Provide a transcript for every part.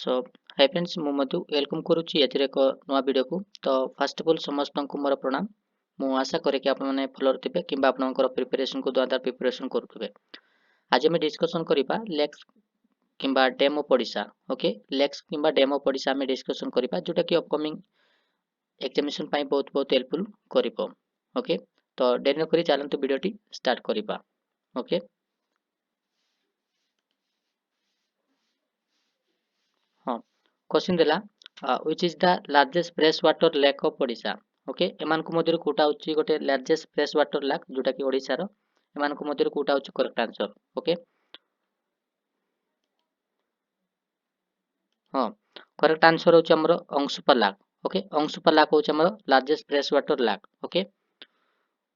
सो hi friends मु मधु welcome करुच्ची एथिरे एक नवा वीडियो को। तो फर्स्ट ऑफ ऑल समस्त को मोर प्रणाम। मु आशा करे कि आपण माने फॉलो रथिबे किबा आपनकर प्रिपरेशन को द्वारा प्रिपरेशन करुथिबे। आज हम डिस्कशन करिबा लेक्स किबा डेमो पडिसा। ओके, लेक्स किबा डेमो पडिसा हम डिस्कशन करिबा जोटा कि अपकमिंग एग्जामिनेशन पाई बहुत बहुत हेल्पफुल करिवो। ओके, तो देरी न करी चलंतु वीडियोटी स्टार्ट करिबा। ओके, हाँ क्वेश्चन देला which is the largest fresh water lake of Odisha. Okay, एमान को मध्यरु कोटा होची गोटे लार्जेस्ट फ्रेश वाटर लेक जोटा कि ओडिशा रो। एमान को मध्यरु कोटा होची करेक्ट आंसर। ओके, हाँ करेक्ट आंसर होची हमरो Anshupa lake. Okay, Anshupa lake होची हमरो largest fresh water lake. Okay,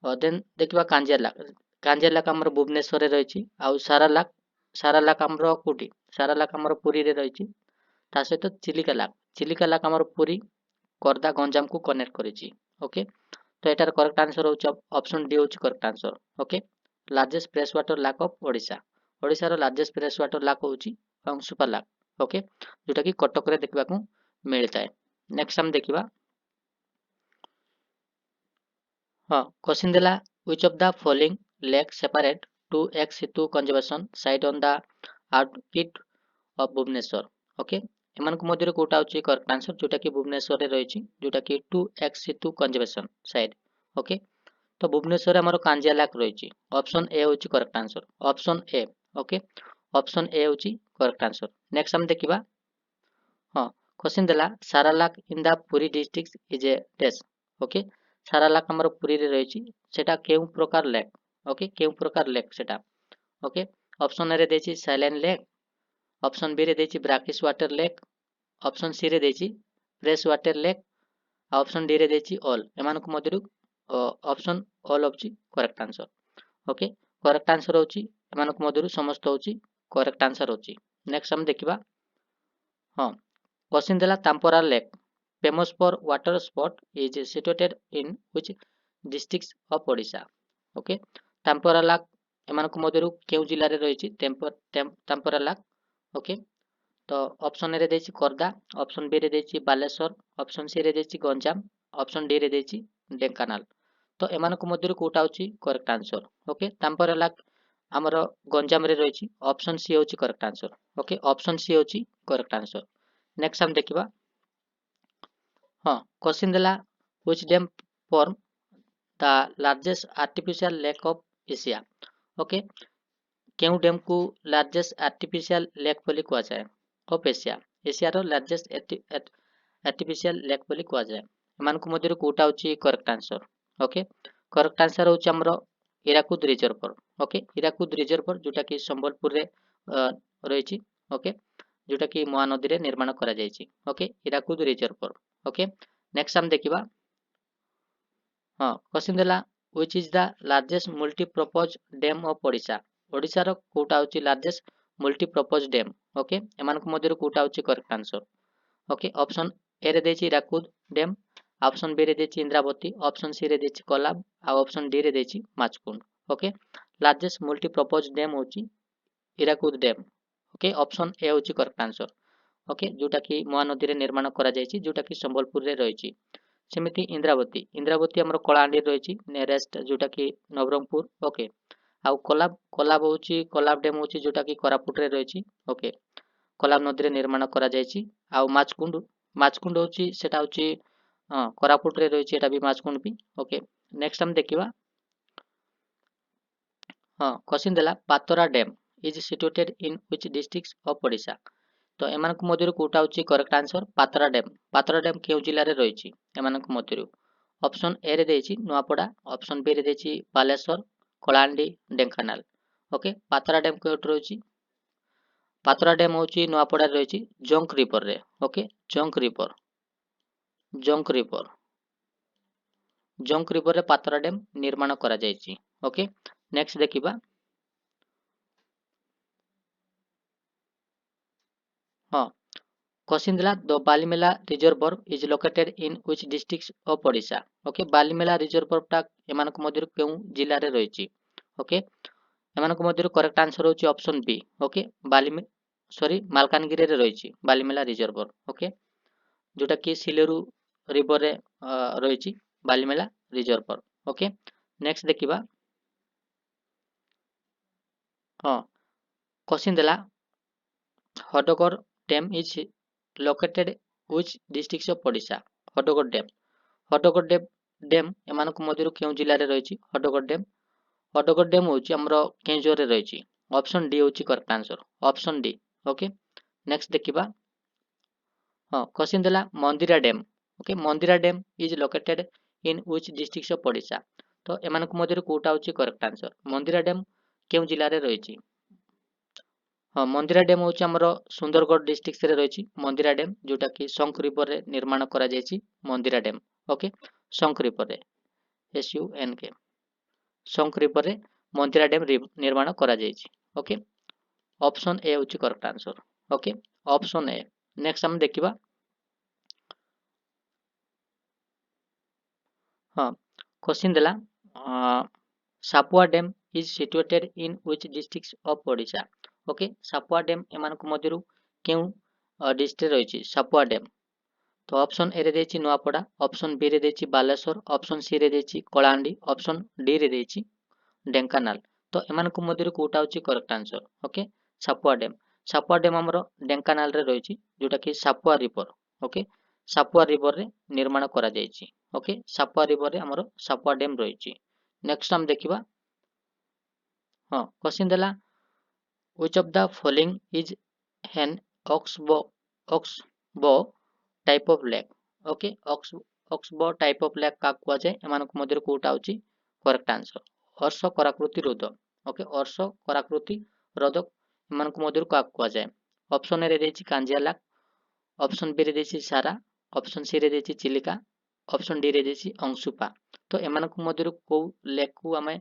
then देखिबा कांजिया लेक। कांजिया लेक हमरो भुवनेश्वर रे रहिची। आ सारा लेक हमरो कोठी सारा लेक हमरो पुरी रे रहिची। ता सहित चिलिका लेक हमरो पुरी कर्दा गंजाम को कनेक्ट करिची। ओके, तो एटार करेक्ट आंसर होची ऑप्शन डी होची correct answer. Okay, largest fresh water lake of Odisha. Odisha रो लार्जेस्ट फ्रेश वाटर लेक होची अंशुपा लेक। ओके, जोटा कि कटक रे देखबा को मिलता है। नेक्स्ट हम देखिबा हाँ क्वेश्चन देला which of the following lake separate to ex situ conservation site on the outfit of Bhubaneswar. Okay, एमान को मध्यरे कोटा होची करेक्ट आंसर जोटा कि भुवनेश्वर रे रहिची जोटा कि 2x सितु कंजर्वेशन साइट। ओके, तो भुवनेश्वर रे हमरो कांजिया लेक रहिची। ऑप्शन ए होची correct answer. Option A. Okay, option A होची करेक्ट आंसर। नेक्स्ट हम देखिबा हाँ क्वेश्चन देला सारा lake in the Puri district is a dash. Okay, सारा लेक हमरो पुरी रे रहिची सेटा केउ प्रकार लेक। ओके, केउ प्रकार लेक सेटा। ओके, ऑप्शन ए रे देची साइलेंट लेक, ऑप्शन बी रे देची brackish water lake, option C रे देची fresh water lake, option D रे देची ऑल। एमान को मध्यरु ऑप्शन ऑल होची correct answer. Okay, correct answer होची एमान को मध्यरु समस्त होची करेक्ट आंसर होची। नेक्स्ट हम देखिबा हाँ क्वेश्चन देला Tampara lake famous for water spot is situated in which district of Odisha. Okay, Tampara lake एमान को मध्यरु केउ जिल्ला रे रहिची तांपोरा लेक। ओके, तो ऑप्शन ए रे देची खोर्धा, ऑप्शन बी रे देची बालेश्वर, ऑप्शन सी रे देची गंजाम, ऑप्शन डी रे देची ढेंकानाल। तो एमान को मध्यरु कोटा होची correct answer. Okay, Tampara lake हमरो गंजाम रे रहिची। ऑप्शन सी होची correct answer. Okay, option C होची करेक्ट आंसर। नेक्स्ट हम देखिबा हाँ क्वेश्चन देला which dam form the largest artificial lake of Asia. Okay, केउ डैम को लार्जेस्ट आर्टिफिशियल लेक बोली कुआ जाय ऑफ एशिया। एशिया रो लार्जेस्ट आर्टिफिशियल लेक बोली कुआ जाय। एमान को मध्यरु कोटा होची correct answer. Okay, correct answer होची हमरो Hirakud reservoir. Okay, Hirakud reservoir जोटा कि संबलपुर रे रहिची। ओके, जोटा कि महानदी रे निर्माण करा जायछि। Okay, Hirakud reservoir. Okay, next हम देखिबा हाँ क्वेश्चन देला which is the largest multipurpose dam of Odisha. Odisha रो कोटा होची लार्जेस्ट मल्टीपर्पज डैम। ओके, एमान को मध्यरु कोटा होची correct answer. Okay, option A रे देछि हीराकुद डैम, ऑप्शन बी रे देछि इंद्रावती, ऑप्शन सी रे देछि कोलाब आ ऑप्शन डी रे देछि Machkund. Okay, largest multipurpose dam होची Hirakud dam. Okay, option A होची करेक्ट आंसर। ओके, जोटा कि महानदी रे निर्माण करा जायछि जोटा कि संबलपुर रे रहिछि। सेमिति इंद्रावती इंद्रावती हमर कलाहांडी रहिछि नियरेस्ट जोटा कि नवरंगपुर। ओके, आ कोलाब होची कोलाब डैम होची जोटा कि कोरापुट रे रहिछि। ओके, कोलाब नदी रे निर्माण करा जायछि। आ माचकुंड होची सेटा होची कोरापुट रे रहिछि एटा भी माचकुंड भी। ओके, नेक्स्ट हम देखिबा हाँ क्वेश्चन देला Patora dam is situated in which district of Odisha. तो एमानक मध्यरु कोटा होची करेक्ट आंसर पातरा डैम केउ जिल्ला रे रहिछि एमानक मध्यरु। ऑप्शन ए रे देछि नुआपड़ा, ऑप्शन बी रे देछि बालेश्वर, कलाहांडी, ढेंकानाल। ओके, पातरा डैम केउट रहिछि पातरा डैम होची नुआपड़ा रे रहिछि जोंक रिवर रे। ओके, जोंक रिवर रे पातरा डैम निर्माण करा जायछि। ओके, नेक्स्ट देखिबा हाँ क्वेश्चन दिला the Balimela reservoir is located in which district of Odisha. Okay, Balimela reservoir टा एमानक मध्यरु केउ जिल्ला रे रहिछि। ओके, एमानक मध्यरु करेक्ट आंसर होछि option B. Okay, sorry Malkangiri रे रही बालीमेला रिजर्वर ओके जोटा कि सिलेरू रिवर रे रही बालीमेला रिजर्वर ओके नेक्स्ट देखिबा हाँ क्वेश्चन देला Hadagarh dam is located which district of Odisha Hadagarh dam Hadagarh dam एमानक मध्यरु केउ जिल्ला रे रही हडगड़ डैम होची हमरो केंजोर रे रही ऑप्शन डी होची correct answer option D okay next देखिबा हाँ क्वेश्चन देला Mandira dam okay Mandira dam is located in which district of Odisha तो एमानक मध्यरु कोटा होची करेक्ट आंसर मंदिरा डैम केउ जिल्ला रे रही हाँ मंदिरा डैम होची हमरो सुंदरगढ़ डिस्ट्रिक्ट रे रही मंदिरा डैम जोटा कि शंख रिवर रे निर्माण करा जायछि मंदिरा डैम ओके शंख रिवर रे SUNK शंख रिवर रे मंदिरा डैम निर्माण करा जायछि ओके ऑप्शन ए होची correct answer okay option A next हम देखिबा हाँ क्वेश्चन देला Sapua dam is situated in which district of Odisha okay Sapua dam एमानक मध्यरु केउ डिस्ट्रिक्ट रही सापुआ डैम तो ऑप्शन ए रे देछि नुआपड़ा ऑप्शन बी रे देछि बालेश्वर ऑप्शन सी रे देछि कलाहांडी ऑप्शन डी रे देछि ढेंकानाल तो एमानक मध्यरु कोटा होछि correct answer okay Sapua dam हमरो ढेंकानाल रे रही जोटा कि Sapua river okay Sapua river रे निर्माण करा जायछि ओके सापुआ रिवर रे हमरो सापुआ डैम रही नेक्स्ट हम देखिबा हाँ क्वेश्चन देला which of the following is an oxbow type of lake okay oxbow type of lake का कुआ जाय एमानक मध्यरु कोटा होछि करेक्ट आंसर अर्श कराकृति हृद ओके अर्श कराकृति हृद एमानक मध्यरु का कुआ जाय ऑप्शन ए रे देछि कांजिया लेक ऑप्शन बी रे देछि सारा ऑप्शन सी रे देछि चिलिका ऑप्शन डी रे देछि अंशुपा तो एमानक मध्यरु को लेक को हमें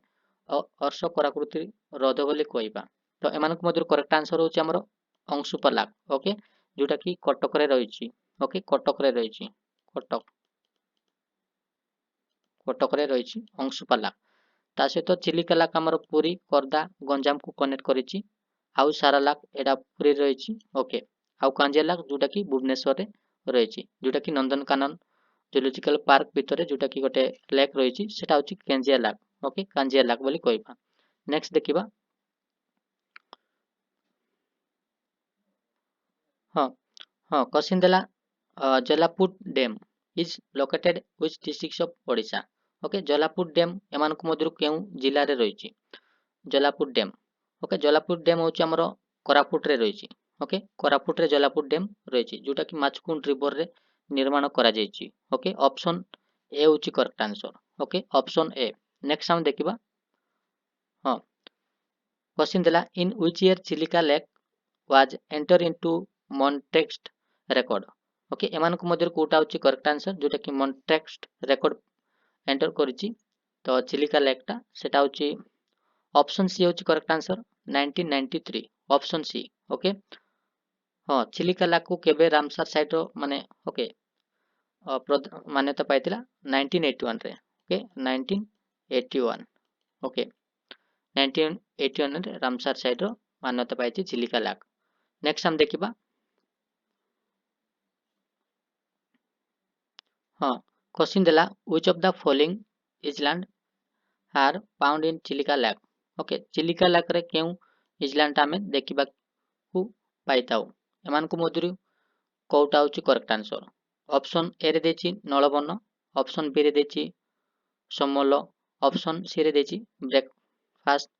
अर्श कराकृति हृद बोली कहबा तो एमानक मध्यरु करेक्ट आंसर होछि हमरो अंशुपा लेक ओके जोटा कि कटक रे रही ओके कटक रे रही कटक कटक रे रही अंशुपा लेक ता सहित चिलिका लेक हमर पुरी करदा गंजाम को कनेक्ट करिछि आउ सारा लेक एडा पुरी रही ओके आउ कांजिया लेक जोटा कि भुवनेश्वर रे रही जोटा कि नंदनकानन जूलॉजिकल पार्क भितर जोटा कि गोटे लेक रही सेटा होछि Kanjia lake okay Kanjia lake बोली कहबा नेक्स्ट देखिबा हाँ हाँ क्वेश्चन देला Jalaput dam is located which district of Odisha okay Jalaput dam एमानक मध्यरु केउ जिल्ला रे रही Jalaput dam okay Jalaput dam होछि हमरो कोरापुट रे रही ओके कोरापुट रे जलापुर डैम रही जोटा कि माचकुंड रिवर रे निर्माण करा जायछि ओके ऑप्शन ए होछि correct answer okay option A next हम देखिबा हाँ क्वेश्चन देला in which year Chilika lake was enter into Montreux record okay एमानक मध्यरु कोटा होछि करेक्ट आंसर जोटा कि मॉन्टेक्स्ट रेकॉर्ड एंटर करिछि तो चिलिका लेकटा सेटा होछि ऑप्शन सी होछि correct answer 1993 option C okay हाँ चिलिका लेक को केबे रामसर साइट रो माने ओके मान्यता पाइतिला 1981 रे ओके 1981 ओके 1981 रे रामसर साइट रो मान्यता पाइछि चिलिका लेक नेक्स्ट हम देखिबा हाँ क्वेश्चन देला which of the following island are found in Chilika lake okay Chilika lake रे केउ आइलैंड आमे देखिबा को पाइताउ एमान को मध्यरु कोटा होछि करेक्ट आंसर ऑप्शन ए रे देछि नलबन ऑप्शन बी रे देछि समल ऑप्शन सी रे देछि ब्रेकफास्ट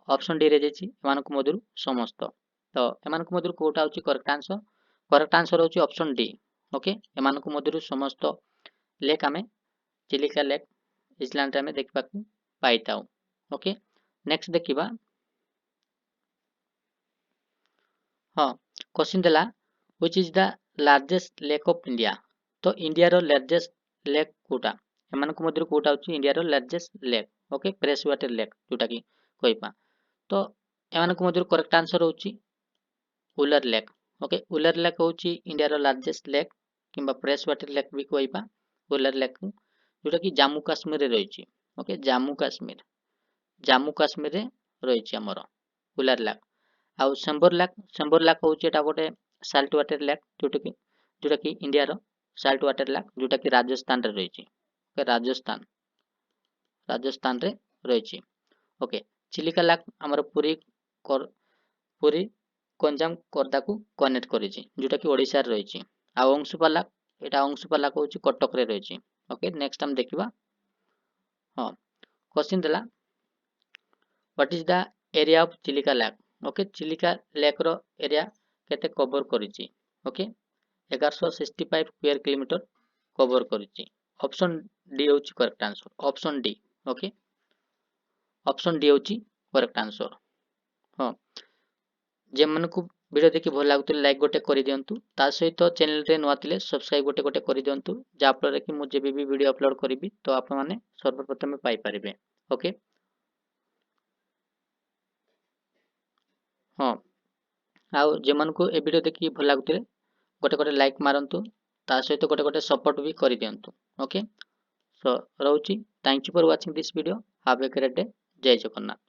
ऑप्शन डी रे देछि एमान को मध्यरु समस्त तो एमान को मध्यरु कोटा होछि करेक्ट आंसर होछि ऑप्शन डी ओके एमान को मध्यरु समस्त लेक आमे चिलिका लेक आइलैंड आमे देखबा को पाइताउ ओके नेक्स्ट देखिबा हाँ क्वेश्चन देला which is the largest lake of India तो इंडिया रो लार्जेस्ट लेक कोटा एमान को मध्यरु कोटा होछि इंडिया रो largest lake okay fresh water lake जोटा कि कहबा तो एमान को मध्यरु करेक्ट आंसर होछि Wular lake okay Wular lake होछि इंडिया रो लार्जेस्ट लेक किंबा फ्रेश वाटर लेक भी कहबा उलर लेक जोटा कि जम्मू काश्मीर रे रहिछि ओके जम्मू काश्मीर रे रहिछि हमर उलर लेक आउ सेम्बर लाक हूँ एटा गोटे साल्ट वाटर लेक जोटा कि इंडिया रो साल्ट वाटर लेक जोटा कि राजस्थान रे रही राजस्थान रे रही ओके चिलिका लेक आमर पुरी गंजाम खोर्धा को कनेक्ट करिछि जोटा कि ओडिसा रे रही आ अंशुपा लेक एटा अंशुपा लेक हूँ कटक रे रही ओके नेक्स्ट हम देखिबा हाँ क्वेश्चन देला what is the area of Chilika lake okay Chilika lake रो एरिया केते कवर करिछि ओके 1165 स्क्वायर किलोमीटर कवर करिछि ऑप्शन डी होछि correct answer option D okay option D होछि करेक्ट आंसर हाँ जे मन को वीडियो देखि भल लागुतले लाइक गोटे करि दियंतु ता सहित चैनल रे नवा थिले सब्सक्राइब गोटे गोटे करि दियंतु जा फल रे कि मु जेबे भी वीडियो अपलोड करिवि तो आपण माने सर्वप्रथम पाई परिबे ओके हाँ आउ जे मन को ए वीडियो देखि भल लागुतले गोटे गोटे लाइक मारंतु ता सहित गोटे गोटे सपोर्ट भी करि दियंतु ओके सो रहउची thank you for watching this video have a great day जय जगन्नाथ।